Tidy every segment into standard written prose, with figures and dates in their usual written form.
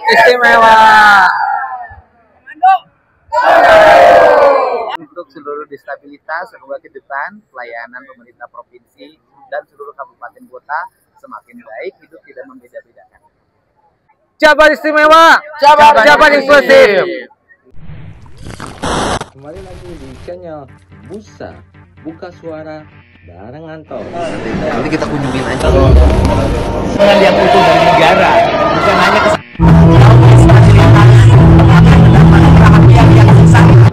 istimewa. Untuk seluruh disabilitas, semoga ke depan pelayanan pemerintah provinsi dan seluruh kabupaten kota semakin baik, hidup tidak membeda-bedakan. Jabar istimewa, Jabar inklusif. Kembali lagi di channel Busa Buka Suara bareng Anto. Nanti kita kunjungin aja. Dengan yang utuh dari negara, bukan hanya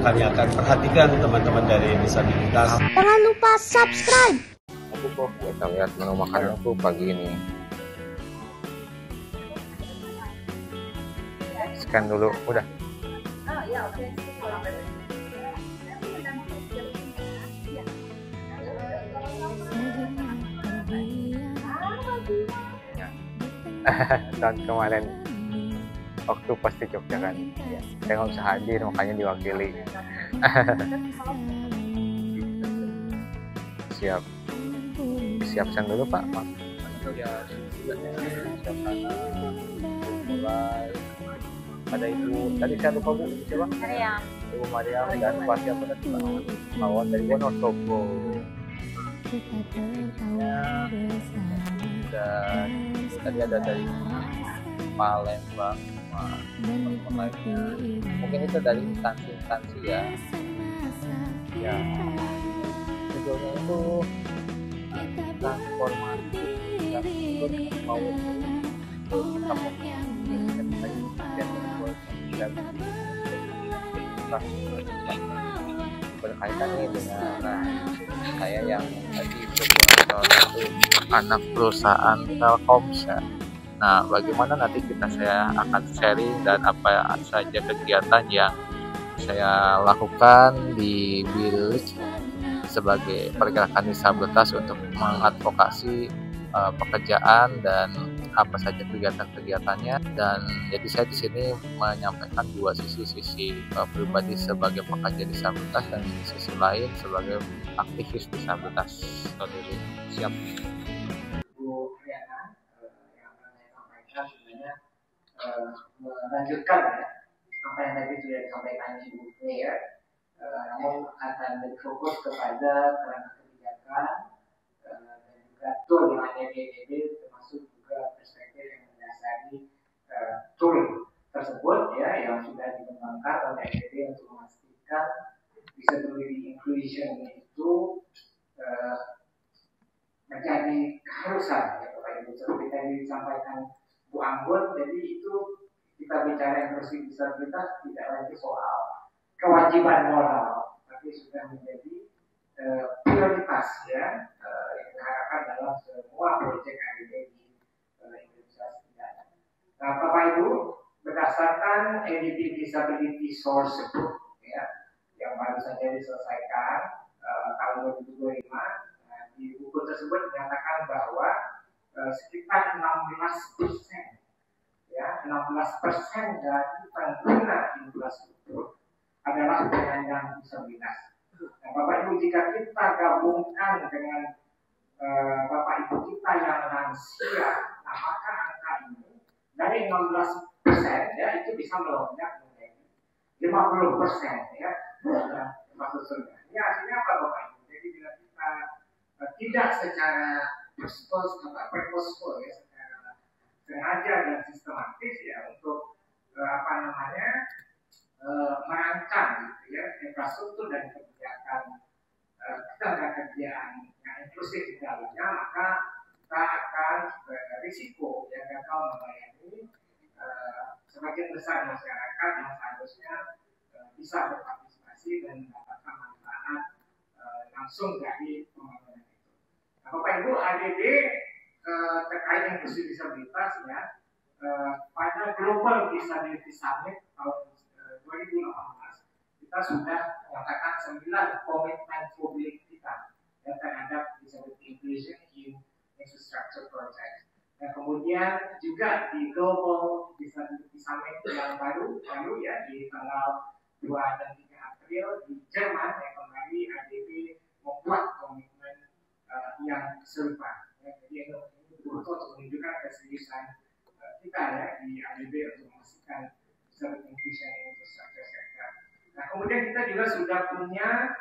Kami akan perhatikan teman-teman dari disabilitas. Jangan lupa subscribe. Aku kok kita lihat menu makanan aku pagi ini. Scan dulu, udah. Tahun kemarin waktu pas di Jogja kan, saya nggak bisa hadir makanya diwakili. Siapkan dulu Pak. Ya, mulai ada ibu tadi saya lupa Bu siapa? Mariam. Ibu Mariam dan Pak siapa tadi Pak? Kawan dari Wonosobo. Dan tadi ada dari Palembang, teman-teman lainnya. Mungkin itu dari instansi-instansi ya. Ya, judulnya itu transformasi untuk mau berkaitan nih dengan saya yang tadi sebuah salah satu anak perusahaan Telkomsel. Nah, bagaimana nanti saya akan sharing dan apa saja kegiatan yang saya lakukan di Bilik sebagai pergerakan disabilitas untuk mengadvokasi pekerjaan dan apa saja kegiatan-kegiatannya. Dan jadi saya di sini menyampaikan dua sisi pribadi sebagai pekerja disabilitas dan sisi lain sebagai aktivis disabilitas. Jadi siap. Sebenarnya melanjutkan ya apa yang tadi sudah disampaikan Ibu Claire, namun akan berfokus kepada kerangka kebijakan dan juga tool yang ada di EDB, termasuk juga perspektif yang mendasari tool tersebut ya yang sudah dikembangkan oleh EDB untuk memastikan disability inclusion itu menjadi keharusan ya Bapak Ibu. Seperti tadi disampaikan Bu Anggun, jadi itu kita bicara inklusi disabilitas tidak lagi soal kewajiban moral, tapi sudah menjadi prioritas ya yang diharapkan dalam semua proyek ADB di Indonesia setidaknya. Nah, Bapak Ibu, berdasarkan EDB Disability Source Book ya yang baru saja diselesaikan tahun 2025, di buku tersebut dinyatakan bahwa sekitar 16% ya 16% dari pengguna infrastruktur adalah penyandang disabilitas. Nah, Bapak Ibu, jika kita gabungkan dengan Bapak Ibu kita yang lansia, nah maka angka ini dari 16% ya itu bisa melonjak menjadi 50% ya. Maksudnya ini artinya apa Bapak Ibu? Jadi bila kita tidak secara purposeful ya, secara sengaja dan sistematis ya untuk merancang gitu ya infrastruktur dan kebijakan ketenagakerjaan yang inklusif di dalamnya, maka kita akan berisiko ya gagal melayani sebagian besar masyarakat yang seharusnya bisa berpartisipasi dan mendapatkan manfaat langsung dari pembangunan itu. Nah, Bapak Ibu, ADB terkait inklusi disabilitas ya pada Global Disability Summit tahun 2018 kita sudah menyatakan 9 komitmen publik kita ya, terhadap disability inclusion in infrastructure project. Dan kemudian juga di Global Disability Summit yang baru ya di tanggal 2 dan 3 April di Jerman yang kembali ADB membuat komitmen yang serupa. Ya, jadi ini betul-betul untuk menunjukkan keseriusan kita ya di ADB untuk memastikan user inclusion infrastructure sector. Nah, kemudian kita juga sudah punya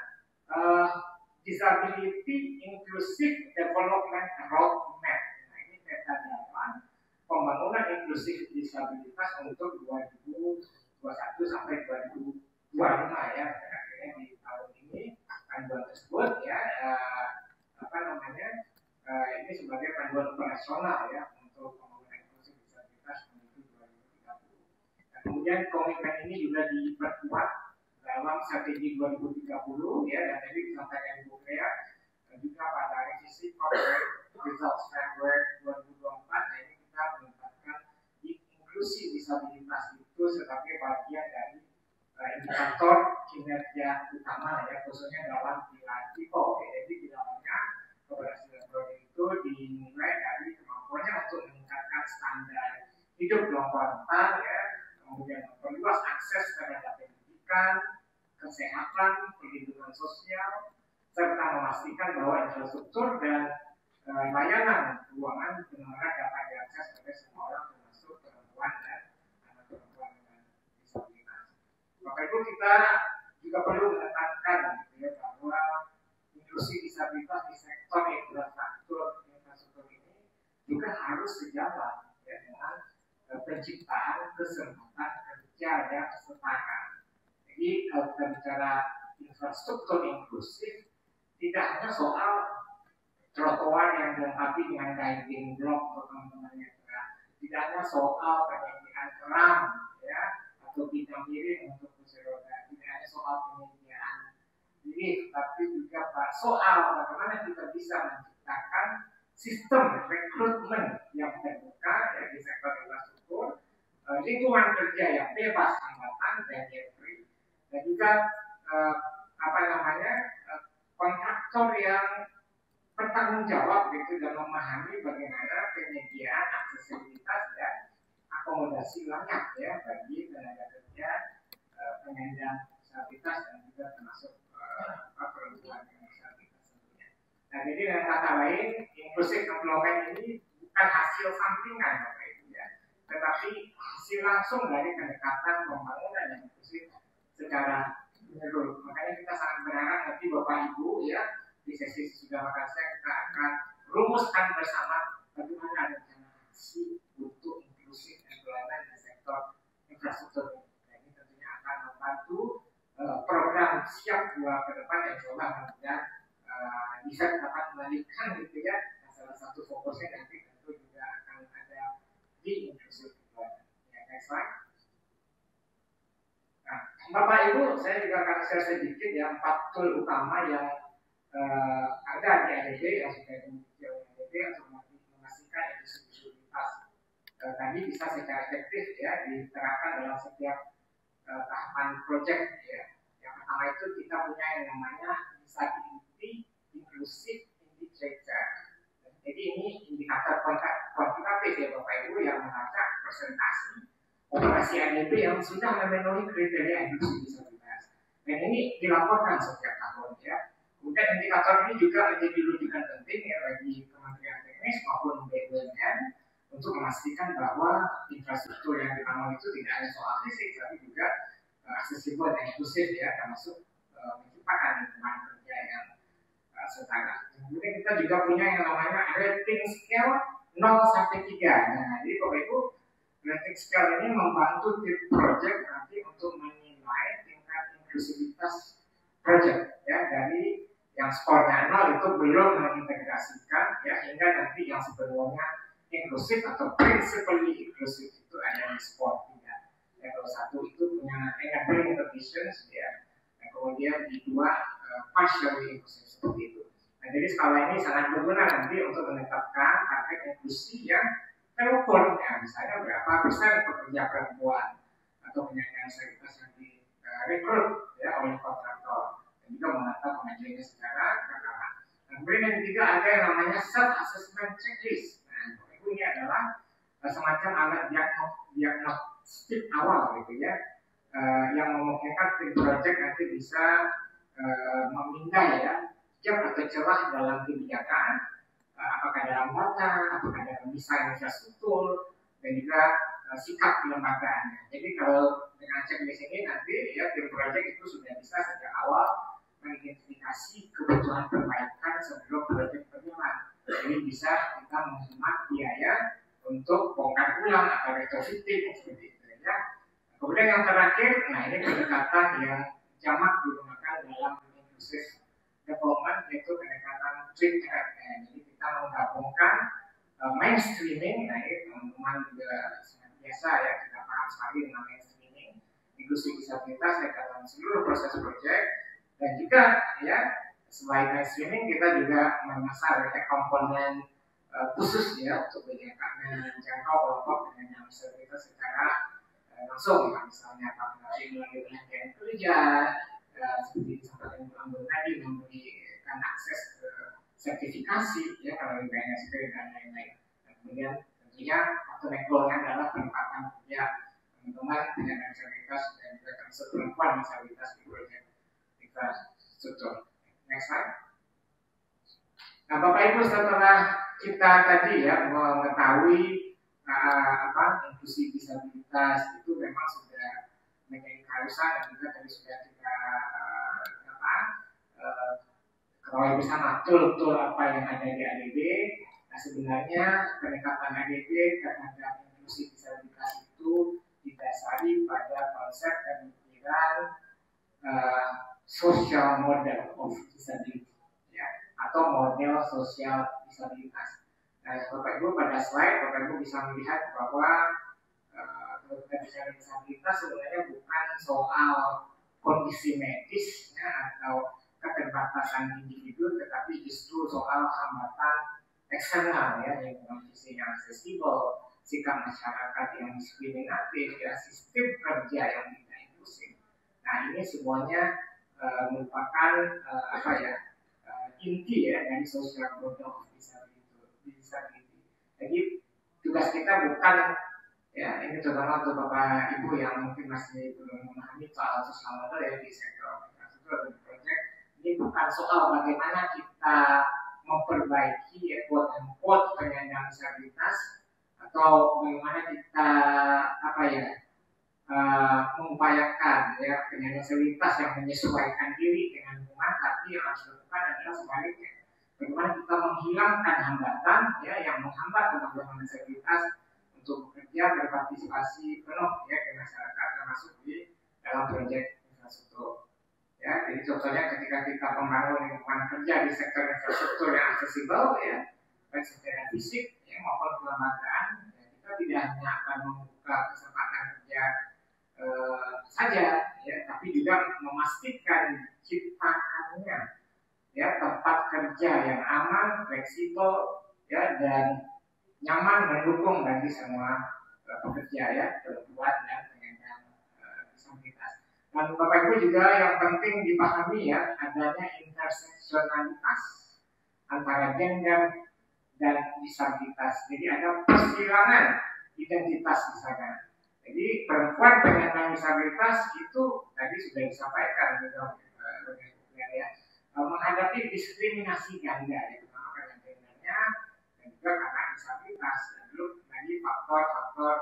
Disability Inclusive Development Roadmap. Nah, ini peta jalan pembangunan inklusif disabilitas untuk 2021 sampai 2025 ya. Akhirnya di tahun ini panduan tersebut ya ini sebagai panduan operasional ya untuk pembangunan inklusif disabilitas menuju 2030. Nah, kemudian komitmen ini juga diperkuat dalam strategi 2030 ya, dan tadi disampaikan Ibu Clea dan juga pada revisi Corporate Results Framework 2024. Nah, ini kita menempatkan inklusi disabilitas itu sebagai bagian dari indikator kinerja utama ya, khususnya dalam pilar people. Jadi di dalamnya keberhasilan proyek itu dinilai dari kemampuannya untuk meningkatkan standar hidup kelompok rentan ya, kemudian memperluas akses terhadap pendidikan, kesehatan, perlindungan sosial, serta memastikan bahwa infrastruktur dan layanan keuangan benar-benar dapat diakses oleh semua orang, termasuk perempuan dan anak perempuan dengan disabilitas. Bapak Ibu, kita juga perlu menekankan gitu ya, bahwa inklusi disabilitas di sektor infrastruktur ini juga harus sejalan ya, dengan penciptaan kesempatan kerja yang setara. Jadi kalau kita bicara infrastruktur inklusif, tidak hanya soal trotoar yang dilengkapi dengan guiding block untuk teman-teman yang tidak hanya soal penyediaan ram ya, atau bidang miring untuk kursi roda, tidak hanya soal penyediaan lift, tapi juga soal bagaimana kita bisa menciptakan sistem rekrutmen yang terbuka ya, di sektor infrastruktur, lingkungan kerja yang bebas hambatan dan free, dan juga kontraktor yang bertanggung jawab gitu dan memahami bagaimana penyediaan aksesibilitas dan akomodasi layak ya bagi tenaga kerja penyandang disabilitas dan juga termasuk perempuan dengan disabilitas tentunya. Nah, jadi dengan kata lain, inclusive employment ini bukan hasil sampingan Bapak Ibu ya, tetapi hasil langsung dari pendekatan pembangunan yang inklusif secara menyeluruh. Makanya kita sangat berharap nanti Bapak Ibu ya di sesi sudah makan siang kita akan rumuskan bersama bagaimana rencana aksi untuk inklusif employment di sektor infrastruktur. Nah, ini tentunya akan membantu program siap dua ke depan yang coba kemudian bisa dapat mengalihkan gitu ya. Nah, salah satu fokusnya nanti tentu juga akan ada di inklusif employment. Ya, next slide. Nah, Bapak Ibu, saya juga akan share sedikit ya 4 tool utama yang ada di ADB yang sudah dimiliki oleh ADB untuk memastikan inklusivitas tadi bisa secara efektif ya diterapkan dalam setiap tahapan proyek ya. Yang pertama itu kita punya yang namanya Disability Inclusive Indicator. Jadi ini indikator kuantitatif ya Bapak Ibu yang melacak presentasi operasi ADB yang sudah memenuhi kriteria inklusi disabilitas. Dan ini dilaporkan setiap tahun ya. Kemudian indikator ini juga menjadi rujukan penting ya bagi Kementerian Teknis maupun BUMN untuk memastikan bahwa infrastruktur yang dibangun itu tidak hanya soal fisik, tapi juga aksesibel dan inklusif ya, termasuk menciptakan lingkungan kerja yang setara. Kemudian kita juga punya yang namanya rating scale 0 sampai 3. Nah, jadi Bapak Ibu, rating scale ini membantu tim project nanti untuk menilai tingkat inklusivitas project ya, dari yang skornya 0 itu belum mengintegrasikan ya, hingga nanti yang sebelumnya inklusif atau principally inklusif itu ada di skor 3. Level 1 itu punya enabling conditions ya, dan kemudian di 2 partially inklusif seperti itu. Nah, jadi skala ini sangat berguna nanti untuk menetapkan target inklusi yang terukur ya, misalnya berapa persen pekerja perempuan atau penyandang disabilitas yang direkrut ya oleh kontraktor, dan juga menata pengajuannya secara berkala. Dan kemudian yang ketiga ada yang namanya self-assessment checklist. Nah, ini adalah semacam alat diagnostik awal gitu ya, yang memungkinkan tim project nanti bisa memindai ya gap atau celah dalam kebijakan, apakah dalam data, apakah dalam desain infrastruktur, dan juga sikap kelembagaannya. Jadi kalau dengan checklist ini nanti ya tim project itu sudah bisa sejak awal mengidentifikasi kebutuhan perbaikan sebelum proyek berjalan. Jadi bisa kita menghemat biaya untuk bongkar ulang atau retrofitting seperti itu ya. Kemudian yang terakhir, nah ini pendekatan yang jamak digunakan dalam inclusive development, yaitu pendekatan twin track. Jadi kita menggabungkan mainstreaming, nah ini teman-teman juga sangat biasa ya, kita paham sekali dengan mainstreaming inklusi disabilitas dalam seluruh proses proyek, dan juga ya selain mainstreaming kita juga menyasar ya, komponen khusus ya untuk menjangkau kelompok dengan disabilitas secara langsung, misalnya partnership melalui pelatihan kerja, seperti disampaikan Bu Anggun tadi, memberikan akses ke sertifikasi ya kalau di BNSP dan lain-lain. Kemudian tentunya atau backgroundnya adalah penempatan kerja teman-teman penyandang disabilitas dan juga termasuk perempuan disabilitas di proyek infrastruktur. Next slide. Nah, Bapak Ibu, setelah kita tadi ya mengetahui inklusi disabilitas itu memang sudah menjadi keharusan, dan juga tadi sudah kita ketahui bersama tool apa yang ada di ADB. Nah, sebenarnya pendekatan ADB terhadap inklusi disabilitas itu didasari pada konsep pemikiran social model of disability ya, atau model sosial disabilitas. Nah, Bapak Ibu pada slide Bapak Ibu bisa melihat bahwa kalau kita bicara disabilitas sebenarnya bukan soal kondisi medis ya, atau keterbatasan individu, tetapi justru soal hambatan eksternal ya, lingkungan fisik yang aksesibel, sikap masyarakat yang diskriminatif, ya, sistem kerja yang tidak inklusif. Nah, ini semuanya merupakan inti ya dari social model of disability. Jadi tugas kita bukan ya, ini terutama untuk Bapak Ibu yang mungkin masih belum memahami soal social model ya di sektor infrastruktur dan proyek. Ini bukan soal bagaimana kita memperbaiki ya, quote penyandang disabilitas, atau bagaimana kita mengupayakan ya penyandang disabilitas yang menyesuaikan diri dengan lingkungan, tapi yang harus dilakukan adalah sebaliknya. Bagaimana kita menghilangkan hambatan ya yang menghambat teman-teman disabilitas untuk bekerja berpartisipasi penuh ya ke masyarakat, termasuk di dalam proyek infrastruktur. Ya, jadi contohnya ketika kita membangun lingkungan kerja di sektor infrastruktur yang aksesibel ya, baik secara fisik ya, maupun kelembagaan, ya, kita tidak hanya akan membuka kesempatan kerja saja ya, tapi juga memastikan ciptakannya ya tempat kerja yang aman, fleksibel ya, dan nyaman mendukung bagi semua pekerja ya, perempuan dan penyandang disabilitas. Dan Bapak Ibu juga yang penting dipahami ya, adanya interseksionalitas antara gender dan disabilitas. Jadi ada persilangan identitas di sana. Jadi perempuan penyandang disabilitas itu tadi sudah disampaikan juga ya, menghadapi diskriminasi ganda, terutama karena gendernya dan juga karena disabilitas. Dan belum lagi faktor-faktor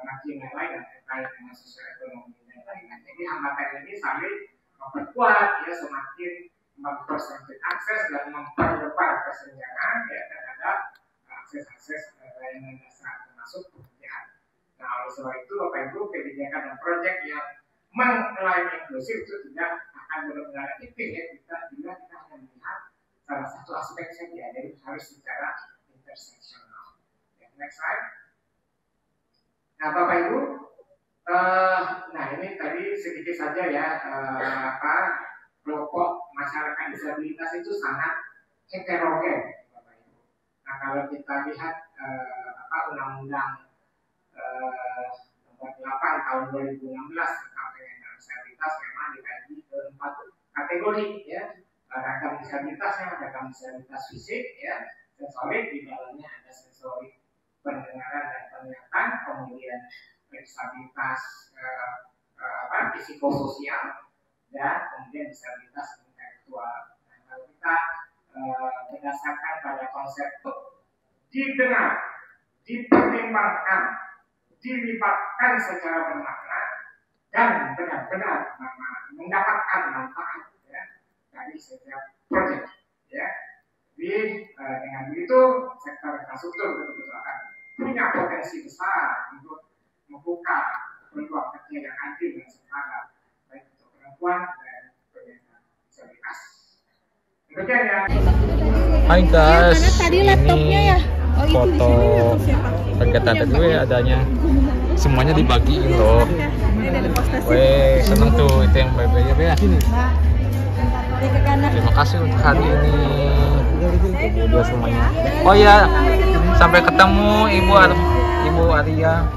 marginal lain yang terkait dengan sosial ekonomi dan lain-lain. Jadi hambatan ini saling memperkuat ya, semakin mempersempit akses dan memperlebar kesenjangan ya terhadap akses-akses layanan dasar termasuk pekerjaan. Nah, oleh sebab itu Bapak Ibu, kebijakan dan proyek yang mengklaim inklusif itu tidak akan benar-benar efektif ya bila kita hanya melihat salah satu aspek saja, jadi harus secara interseksional. Ya, next slide. Nah, Bapak Ibu, nah ini tadi sedikit saja ya kelompok masyarakat disabilitas itu sangat heterogen, Bapak Ibu. Nah, kalau kita lihat Undang-Undang nomor 8 tahun 2016 tentang penyandang disabilitas memang dibagi ke 4 kategori ya, ragam disabilitasnya, ragam disabilitas fisik ya, sensorik, di dalamnya ada sensorik pendengaran dan penglihatan, kemudian disabilitas psikososial, dan kemudian disabilitas intelektual. Nah, kalau kita berdasarkan pada konsep itu didengar, dipertimbangkan dilibatkan secara bermakna dan benar-benar mendapatkan manfaat ya, dari setiap proyek ya. Jadi dengan begitu sektor infrastruktur betul-betul akan punya potensi besar untuk membuka peluang kerja yang adil dan setara baik untuk perempuan dan penyandang disabilitas. Demikian ya. Hai guys, tadi laptopnya ya? Oh, itu foto kegiatan tadi adanya semuanya dibagiin loh. Weh, seneng tuh itu yang baik-baik ya. Terima kasih untuk hari ini. Udah semuanya. Oh ya, sampai ketemu Ibu Arya.